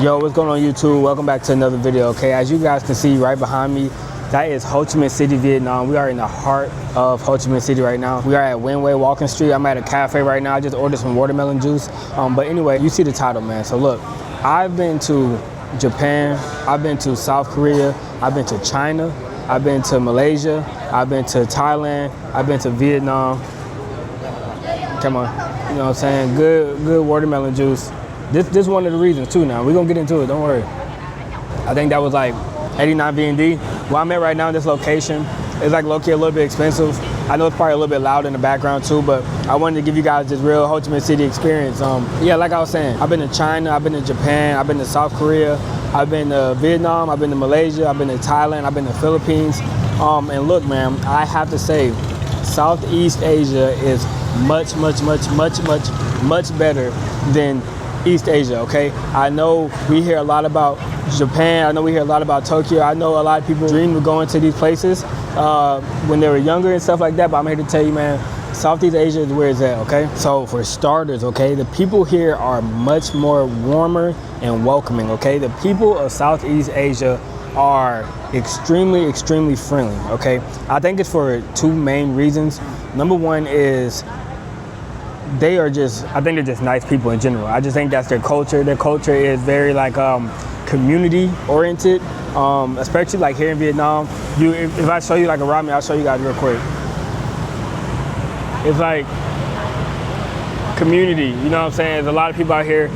Yo, what's going on YouTube? Welcome back to another video, okay? As you guys can see right behind me, that is Ho Chi Minh City, Vietnam. We are in the heart of Ho Chi Minh City right now. We are at Winway Walking Street. I'm at a cafe right now. I just ordered some watermelon juice. But anyway, you see the title, man. So look, I've been to Japan, I've been to South Korea, I've been to China, I've been to Malaysia, I've been to Thailand, I've been to Vietnam. Come on, you know what I'm saying? Good watermelon juice. This is one of the reasons too now. We're gonna get into it, don't worry. I think that was like 89 VND. Where I'm at right now in this location, it's like low-key a little bit expensive. I know it's probably a little bit loud in the background too, but I wanted to give you guys this real Ho Chi Minh City experience. Yeah, like I was saying, I've been to China, I've been to Japan, I've been to South Korea, I've been to Vietnam, I've been to Malaysia, I've been to Thailand, I've been to Philippines. And look, man, I have to say, Southeast Asia is much better than East Asia, okay? I know we hear a lot about Japan, I know we hear a lot about Tokyo, I know a lot of people dream of going to these places when they were younger and stuff like that, but I'm here to tell you, man, Southeast Asia is where it's at, okay? So for starters, okay, the people here are much more warmer and welcoming, okay? The people of Southeast Asia are extremely friendly, okay? I think it's for two main reasons. Number one is I think they're just nice people in general. I just think that's their culture. Their culture is very like community oriented, especially like here in Vietnam. If I show you like a ramen, I'll show you guys real quick. It's like community, you know what I'm saying? There's a lot of people out here.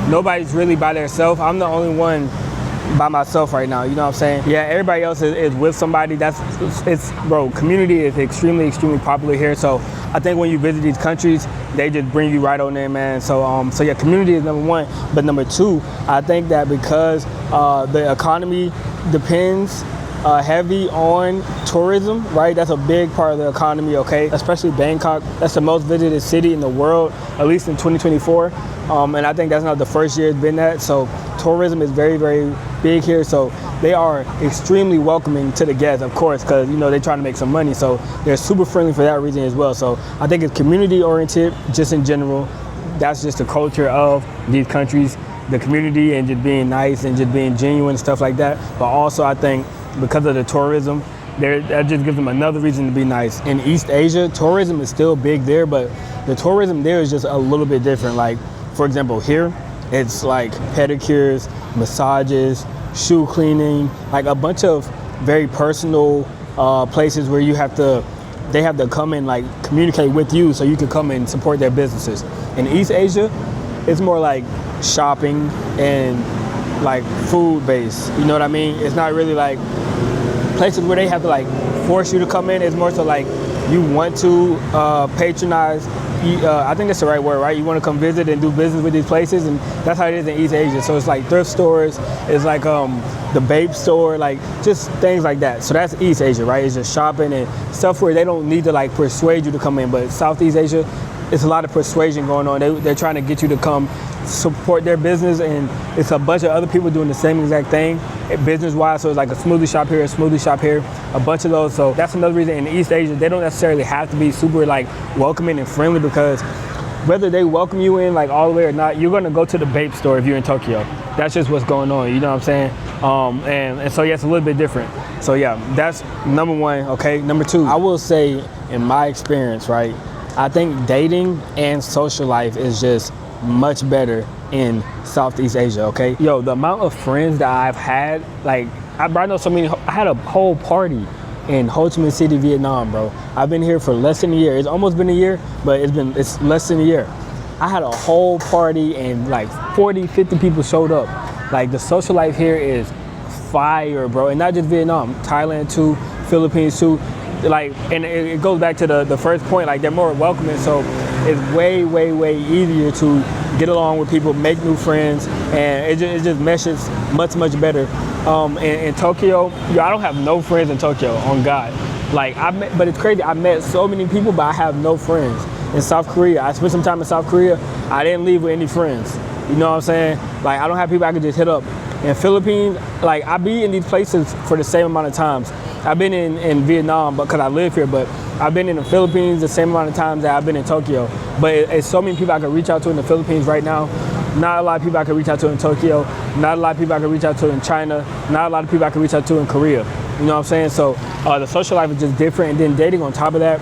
Nobody's really by themselves. I'm the only one by myself right now, you know what I'm saying? Yeah, everybody else is with somebody. Bro, community is extremely popular here. So I think when you visit these countries, they just bring you right on there, man. So yeah, community is number one. But number two, I think that because the economy depends heavy on tourism, right? That's a big part of the economy, okay? Especially Bangkok. That's the most visited city in the world, at least in 2024. And I think that's not the first year it's been that. So tourism is very big here. So they are extremely welcoming to the guests, of course, because, you know, they're trying to make some money. So they're super friendly for that reason as well. So I think it's community oriented, just in general. That's just the culture of these countries, the community, and just being nice and just being genuine and stuff like that. But also I think because of the tourism, that just gives them another reason to be nice. In East Asia, tourism is still big there, but the tourism there is just a little bit different. Like, for example, here, it's like pedicures, massages, shoe cleaning, like a bunch of very personal places where they have to come and like communicate with you so you can come and support their businesses. In East Asia, it's more like shopping and like food based, you know what I mean? It's not really like places where they have to like force you to come in. It's more so like you want to patronize. I think that's the right word, right? You want to come visit and do business with these places, and that's how it is in East Asia. So it's like thrift stores, it's like the Babe store, like just things like that. So that's East Asia, right? It's just shopping and stuff where they don't need to like persuade you to come in. But Southeast Asia, it's a lot of persuasion going on. They're trying to get you to come support their business, and it's a bunch of other people doing the same exact thing business-wise. So it's like a smoothie shop here, a smoothie shop here, a bunch of those. So that's another reason in East Asia, they don't necessarily have to be super like welcoming and friendly, because whether they welcome you in like all the way or not, you're gonna go to the Babe store if you're in Tokyo. That's just what's going on, you know what I'm saying? And so yeah, it's a little bit different. So yeah, that's number one, okay? Number two, I will say in my experience, right, I think dating and social life is just much better in Southeast Asia, okay? Yo, the amount of friends that I've had, like, I know so many. I had a whole party in Ho Chi Minh City, Vietnam, bro. I've been here for less than a year. It's almost been a year, but it's less than a year. I had a whole party and like 40, 50 people showed up. Like, the social life here is fire, bro. And not just Vietnam, Thailand too, Philippines too. Like, and it goes back to the first point, like they're more welcoming, so it's way easier to get along with people, make new friends, and it just meshes much better. In Tokyo, yo, I don't have no friends in Tokyo, on God. Like, but it's crazy, I met so many people, but I have no friends. In South Korea, I spent some time in South Korea, I didn't leave with any friends. You know what I'm saying? Like, I don't have people I can just hit up. In Philippines, like, I be in these places for the same amount of times. I've been in Vietnam because I live here, but I've been in the Philippines the same amount of times that I've been in Tokyo. But it's so many people I can reach out to in the Philippines right now. not a lot of people I could reach out to in Tokyo, not a lot of people I could reach out to in China, not a lot of people I could reach out to in Korea. You know what I'm saying? So the social life is just different. And then dating on top of that,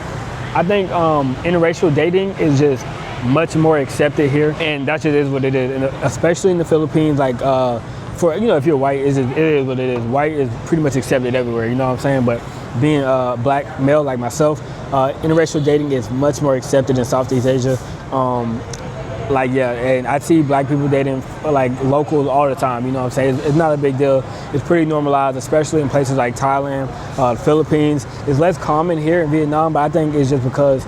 I think interracial dating is just much more accepted here, and that just is what it is. And especially in the Philippines, like for if you're white, it is what it is. White is pretty much accepted everywhere. You know what I'm saying? But being a black male like myself, interracial dating is much more accepted in Southeast Asia. And I see black people dating like locals all the time, you know what I'm saying? It's not a big deal. It's pretty normalized, especially in places like Thailand, Philippines. It's less common here in Vietnam, but I think it's just because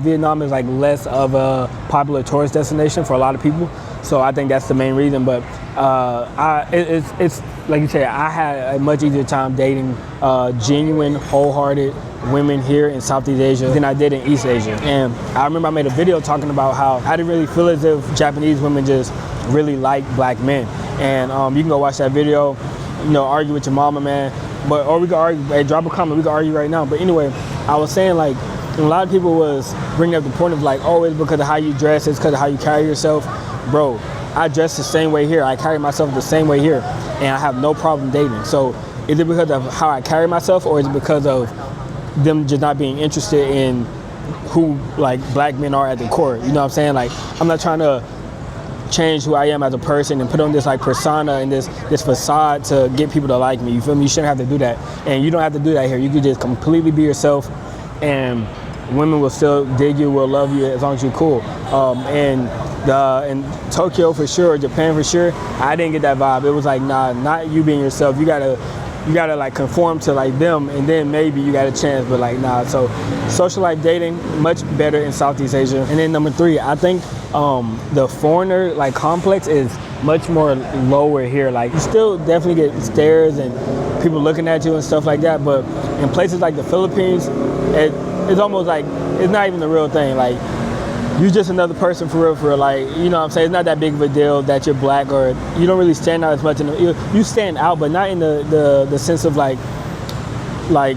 Vietnam is like less of a popular tourist destination for a lot of people. So I think that's the main reason. But it's like you said, I had a much easier time dating genuine, wholehearted women here in Southeast Asia than I did in East Asia. And I remember I made a video talking about how I didn't really feel as if Japanese women just really like black men. And you can go watch that video, argue with your mama, man. Or we can argue, hey, drop a comment, we can argue right now. But anyway, I was saying like, a lot of people was bringing up the point of like, oh, it's because of how you dress, it's because of how you carry yourself. Bro, I dress the same way here, I carry myself the same way here, and I have no problem dating. So is it because of how I carry myself, or is it because of them just not being interested in who like black men are at the core? You know what I'm saying? Like, I'm not trying to change who I am as a person and put on this like persona and this facade to get people to like me. You feel me? You shouldn't have to do that. And you don't have to do that here. You can just completely be yourself, and women will still dig you, will love you as long as you're cool. In Tokyo for sure, Japan for sure, I didn't get that vibe. It was like, nah, not you being yourself. You gotta like conform to like them, and then maybe you got a chance, but like nah. So social life dating, much better in Southeast Asia. And then number 3, I think the foreigner like complex is much more lower here. Like, you still definitely get stares and people looking at you and stuff like that, but in places like the Philippines, it's almost like it's not even the real thing. Like, you're just another person for real. Like, you know what I'm saying? It's not that big of a deal that you're black, or you don't really stand out as much. You stand out, but not in the sense of like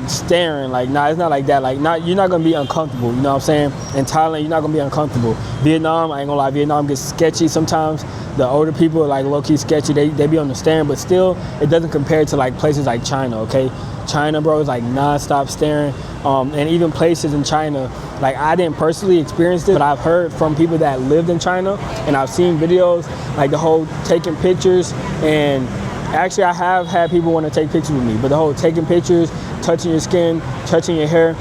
staring. Like, nah, it's not like that. Like, you're not gonna be uncomfortable. You know what I'm saying? In Thailand, you're not gonna be uncomfortable. Vietnam, I ain't gonna lie, Vietnam gets sketchy sometimes. The older people are like low-key sketchy. They be on the staring, but still, it doesn't compare to like places like China. Okay, China, bro, is like non-stop staring. And even places in China, like, I didn't personally experience it, but I've heard from people that lived in China, and I've seen videos, like the whole taking pictures, and actually I have had people want to take pictures with me, but the whole taking pictures, touching your skin, touching your hair,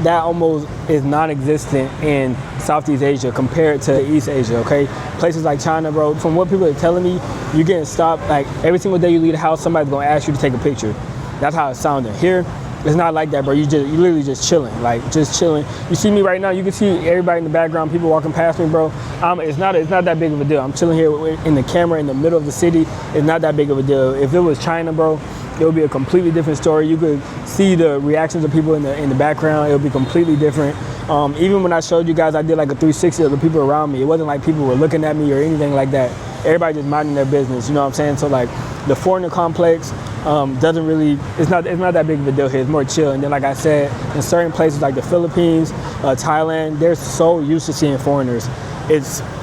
that almost is non-existent in Southeast Asia compared to East Asia, okay? Places like China, bro, from what people are telling me, you're getting stopped, like, every single day you leave the house, somebody's gonna ask you to take a picture. That's how it's sounding. Here, it's not like that, bro. You literally just chilling, like just chilling. You see me right now. You can see everybody in the background, people walking past me, bro. It's not that big of a deal. I'm chilling here in the camera in the middle of the city. It's not that big of a deal. If it was China, bro, it would be a completely different story. You could see the reactions of people in the background. It would be completely different. Even when I showed you guys, I did like a 360 of the people around me. It wasn't like people were looking at me or anything like that. Everybody just minding their business. You know what I'm saying? So like the foreigner complex. Doesn't really, it's not that big of a deal here. It's more chill. And then, like I said, in certain places like the Philippines, Thailand, they're so used to seeing foreigners.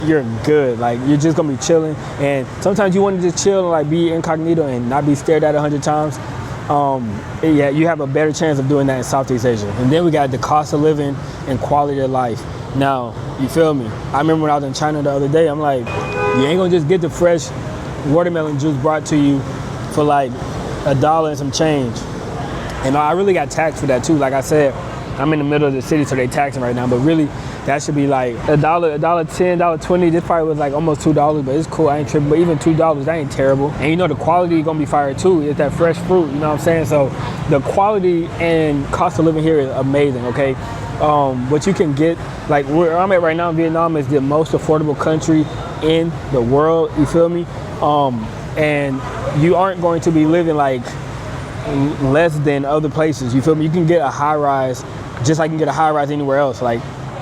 You're good. Like, you're just gonna be chilling. And sometimes you want to just chill and like be incognito and not be stared at 100 times. Yeah, you have a better chance of doing that in Southeast Asia. And then we got the cost of living and quality of life. Now, you feel me? I remember when I was in China the other day, I'm like, you ain't gonna just get the fresh watermelon juice brought to you for like $1 and some change. And I really got taxed for that too. Like I said, I'm in the middle of the city, so they taxing right now, but really that should be like $1, $1.10, $1.20. This probably was like almost $2, but it's cool, I ain't tripping. But even $2, that ain't terrible. And you know the quality gonna be fire too. It's that fresh fruit, you know what I'm saying? So the quality and cost of living here is amazing, okay? What you can get, like where I'm at right now in Vietnam is the most affordable country in the world, you feel me? And you aren't going to be living like less than other places, you feel me? You can get a high rise just like you can get a high rise anywhere else. Like,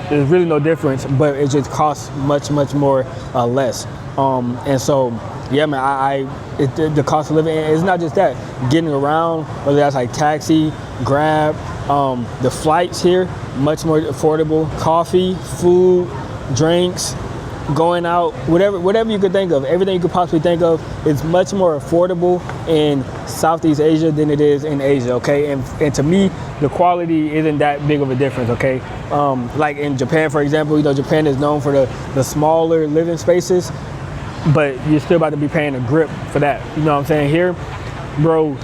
there's really no difference, but it just costs much more less. And so, yeah, man, the cost of living, it's not just that. Getting around, whether that's like taxi, Grab, the flights here, much more affordable. Coffee, food, drinks, going out, whatever you could think of, everything you could possibly think of, is much more affordable in Southeast Asia than it is in Asia, okay? And to me, the quality isn't that big of a difference, okay? Like in Japan, for example, you know, Japan is known for the smaller living spaces, but you're still about to be paying a grip for that. You know what I'm saying? Here, bro,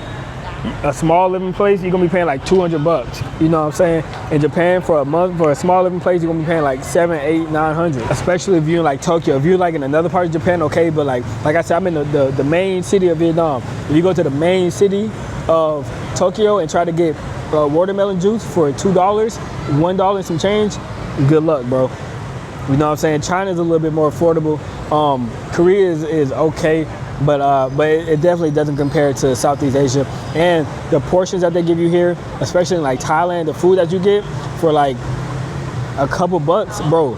a small living place, you're gonna be paying like $200. You know what I'm saying? In Japan, for a month, for a small living place, you're gonna be paying like $700, $800, $900. Especially if you're in like Tokyo. If you're like in another part of Japan, okay, but like I said, I'm in the main city of Vietnam. If you go to the main city of Tokyo and try to get watermelon juice for $2, $1 and some change, good luck, bro. You know what I'm saying? China's a little bit more affordable. Korea is okay, but it definitely doesn't compare to Southeast Asia. And the portions that they give you here, especially in like Thailand, the food that you get for like a couple bucks, bro,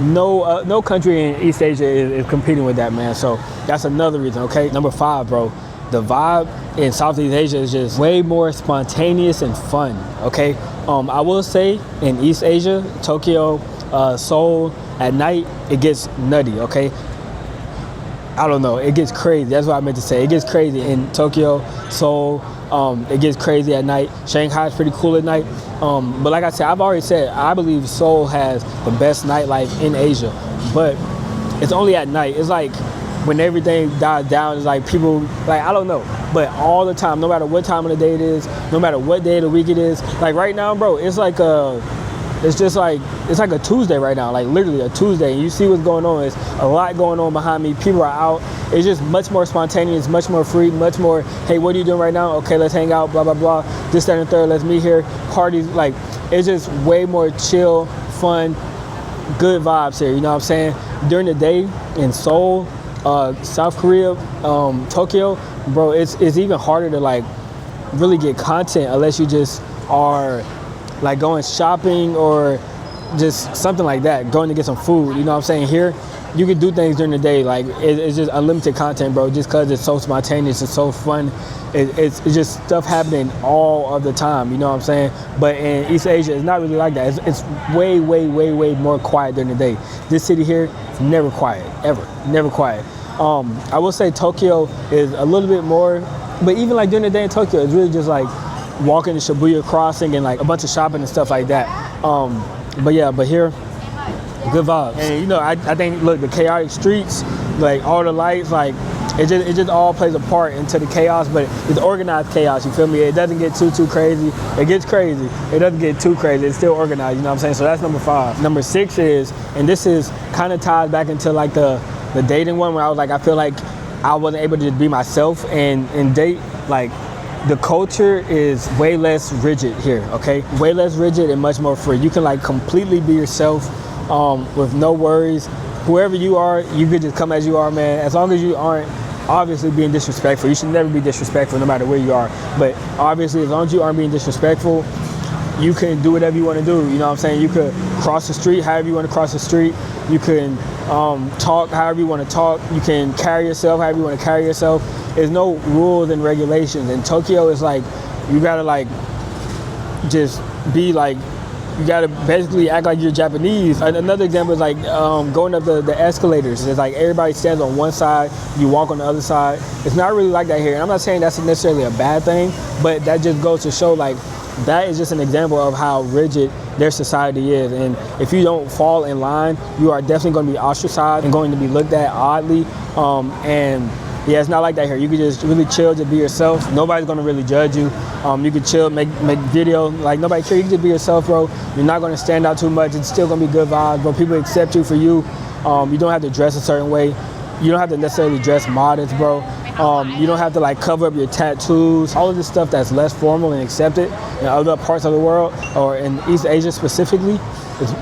no country in East Asia is competing with that, man. So that's another reason, okay? Number 5, bro, the vibe in Southeast Asia is just way more spontaneous and fun, okay? I will say in East Asia, Tokyo, Seoul, at night, it gets nutty, okay? I don't know, it gets crazy. That's what I meant to say. It gets crazy in Tokyo, Seoul. It gets crazy at night. Shanghai is pretty cool at night. But like I said, I've already said, I believe Seoul has the best nightlife in Asia. But it's only at night. It's like when everything dies down, it's like people, like, I don't know. But all the time, no matter what time of the day it is, no matter what day of the week it is. Like right now, bro, it's like it's like a Tuesday right now, like literally a Tuesday. And you see what's going on. There's a lot going on behind me. People are out. It's just much more spontaneous, much more free, much more, hey, what are you doing right now? Okay, let's hang out, blah, blah, blah. This, that, and the third, let's meet here. Parties, like, it's just way more chill, fun, good vibes here, you know what I'm saying? During the day in Seoul, South Korea, Tokyo, bro, it's even harder to like really get content unless you just are like going shopping or just something like that, going to get some food, you know what I'm saying? Here, you can do things during the day, like it's just unlimited content, bro, just because it's so spontaneous, it's so fun. It's just stuff happening all of the time, you know what I'm saying? But in East Asia, it's not really like that. It's way, way, way, way more quiet during the day. This city here is never quiet, ever, never quiet. I will say Tokyo is a little bit more, but even like during the day in Tokyo, it's really just like walking the Shibuya crossing and like a bunch of shopping and stuff like that. But yeah, but here, good vibes. And you know, I think, look, the chaotic streets, like all the lights, like it just all plays a part into the chaos, but it's organized chaos, you feel me? It doesn't get too crazy. It gets crazy. It doesn't get too crazy. It's still organized, you know what I'm saying? So that's number 5. Number 6 is, and this is kind of tied back into like the dating one, where I was like, I feel like I wasn't able to just be myself and date. Like, the culture is way less rigid here, okay? Way less rigid and much more free. You can like completely be yourself with no worries. Whoever you are, you could just come as you are, man. As long as you aren't obviously being disrespectful. You should never be disrespectful no matter where you are. But obviously, as long as you aren't being disrespectful, you can do whatever you want to do. You know what I'm saying? You could cross the street however you want to cross the street. You can talk however you want to talk. You can carry yourself however you want to carry yourself. There's no rules and regulations. In Tokyo, it's like you gotta like just be like, you gotta basically act like you're Japanese. Another example is like going up the escalators. It's like everybody stands on one side, you walk on the other side. It's not really like that here. And I'm not saying that's necessarily a bad thing, but that just goes to show like that is just an example of how rigid their society is. And if you don't fall in line, you are definitely going to be ostracized and going to be looked at oddly. And yeah, it's not like that here. You can just really chill, just be yourself. Nobody's gonna really judge you. You can chill, make video, like nobody cares. You can just be yourself, bro. You're not gonna stand out too much. It's still gonna be good vibes, bro. People accept you for you. You don't have to dress a certain way. You don't have to necessarily dress modest, bro. You don't have to like cover up your tattoos. All of this stuff that's less formal and accepted in other parts of the world, or in East Asia specifically,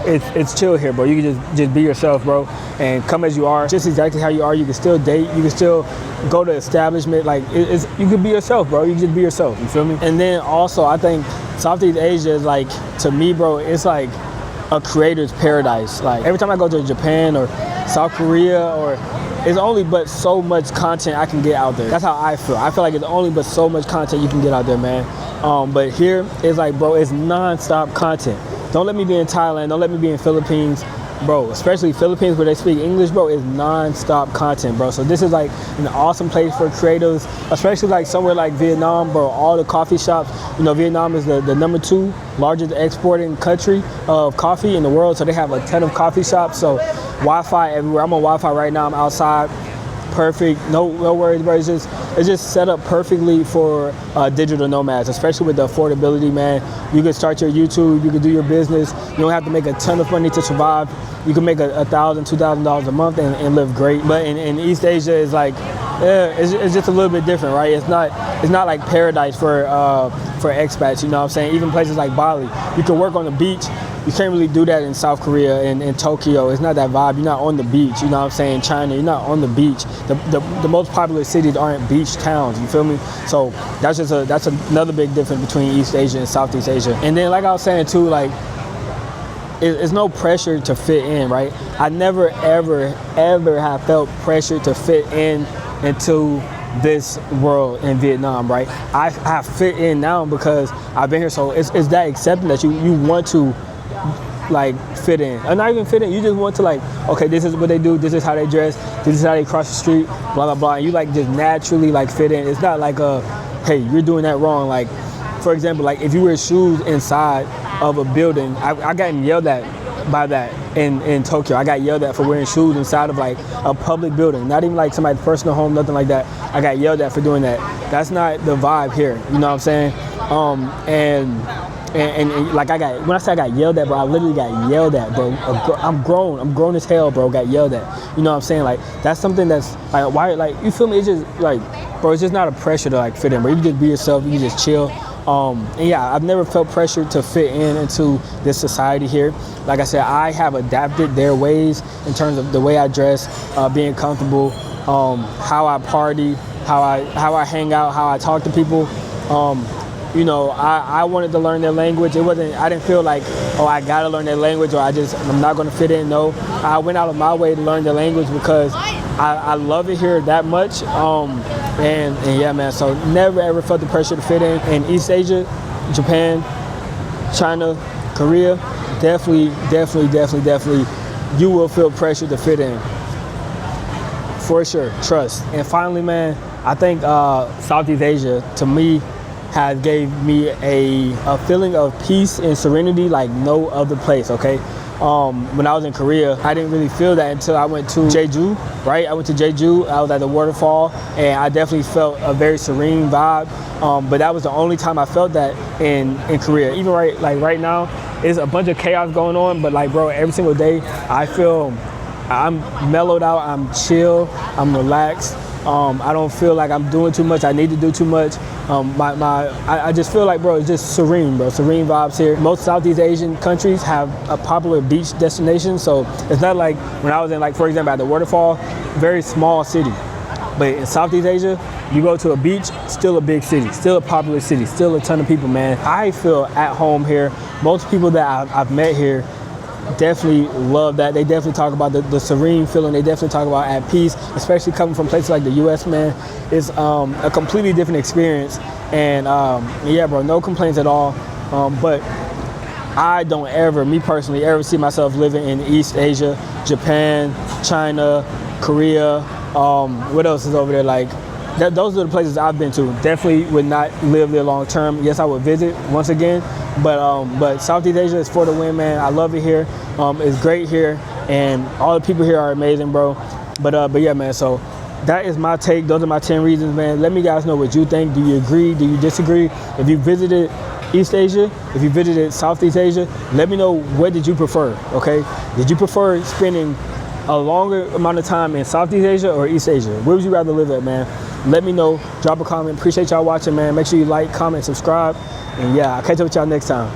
it's chill here, bro. You can just be yourself, bro, and come as you are, just exactly how you are. You can still date. You can still go to establishment. Like you can be yourself, bro. You can just be yourself. You feel me? And then also, I think Southeast Asia is like, to me, bro, it's like a creator's paradise. Like every time I go to Japan or South Korea, or it's only but so much content I can get out there. That's how I feel. I feel like it's only but so much content you can get out there, man. But here, it's like, bro, it's non-stop content. Don't let me be in Thailand. Don't let me be in Philippines. bro, especially Philippines where they speak English, bro, is non-stop content, bro. So this is like an awesome place for creatives, especially like somewhere like Vietnam, bro. All the coffee shops, you know, Vietnam is the number 2 largest exporting country of coffee in the world. So they have a ton of coffee shops. So Wi-Fi everywhere. I'm on Wi-Fi right now. I'm outside. Perfect, no worries, bro. It's just set up perfectly for digital nomads, especially with the affordability, man. You can start your YouTube, you can do your business. You don't have to make a ton of money to survive. You can make $1,000, $2,000 a month and live great. But in East Asia, it's like, yeah, it's just a little bit different, right? It's not like paradise for expats. You know what I'm saying? Even places like Bali, you can work on the beach. You can't really do that in South Korea and in Tokyo. It's not that vibe. You're not on the beach. You know what I'm saying? China, you're not on the beach. The most popular cities aren't beach towns. You feel me? So that's another big difference between East Asia and Southeast Asia. And then, like I was saying too, like it's no pressure to fit in, right? I never ever have felt pressure to fit into this world in Vietnam, right? I fit in now because I've been here. So it's that accepting that you want to like fit in, or not even fit in. You just want to like, okay, this is what they do, this is how they dress, this is how they cross the street, blah blah blah. And you like just naturally like fit in. It's not like hey, you're doing that wrong. Like, for example, like if you wear shoes inside of a building, I got yelled at by that in Tokyo. I got yelled at for wearing shoes inside of like a public building, not even like somebody's personal home, nothing like that. I got yelled at for doing that. That's not the vibe here. You know what I'm saying? And like when I say I got yelled at, bro, I literally got yelled at, bro. I'm grown as hell, bro. Got yelled at. You know what I'm saying? Like that's something that's like, why, like, you feel me? It's just like, bro, it's just not a pressure to like fit in, bro. You can just be yourself. You can just chill. And yeah, I've never felt pressure to fit into this society here. Like I said, I have adapted their ways in terms of the way I dress, being comfortable, how I party, how I hang out, how I talk to people. You know, I wanted to learn their language. I didn't feel like, oh, I gotta learn their language, or I'm not gonna fit in. No, I went out of my way to learn their language because I love it here that much. And yeah, man, so never ever felt the pressure to fit in East Asia, Japan, China, Korea. Definitely, you will feel pressure to fit in. For sure, trust. And finally, man, I think Southeast Asia, to me, has gave me a feeling of peace and serenity like no other place, okay? When I was in Korea, I didn't really feel that until I went to Jeju, right? I went to Jeju, I was at the waterfall, and I definitely felt a very serene vibe. But that was the only time I felt that in Korea. Even right now, it's a bunch of chaos going on, but like, bro, every single day, I feel I'm mellowed out, I'm chill, I'm relaxed. I don't feel like I'm doing too much, I need to do too much. I just feel like, bro, it's just serene, bro. Serene vibes here. Most Southeast Asian countries have a popular beach destination, so it's not like when I was in, like, for example, at the waterfall, very small city. But in Southeast Asia, you go to a beach, still a big city, still a popular city, still a ton of people, man. I feel at home here. Most people that I've met here definitely love that. They definitely talk about the serene feeling. They definitely talk about at peace, especially coming from places like the US, man. It's a completely different experience. And yeah, bro, no complaints at all. But I don't ever, me personally, ever see myself living in East Asia, Japan, China, Korea. What else is over there? Like, those are the places I've been to. Definitely would not live there long term. Yes, I would visit once again, but Southeast Asia is for the win, man. I love it here. It's great here, and all the people here are amazing, bro. But yeah, man. So that is my take. Those are my 10 reasons, man. Let me guys know what you think. Do you agree? Do you disagree? If you visited East Asia, if you visited Southeast Asia, let me know, what did you prefer? Okay, did you prefer spending a longer amount of time in Southeast Asia or East Asia? Where would you rather live at, man? Let me know. Drop a comment. Appreciate y'all watching, man. Make sure you like, comment, subscribe. And yeah, I'll catch up with y'all next time.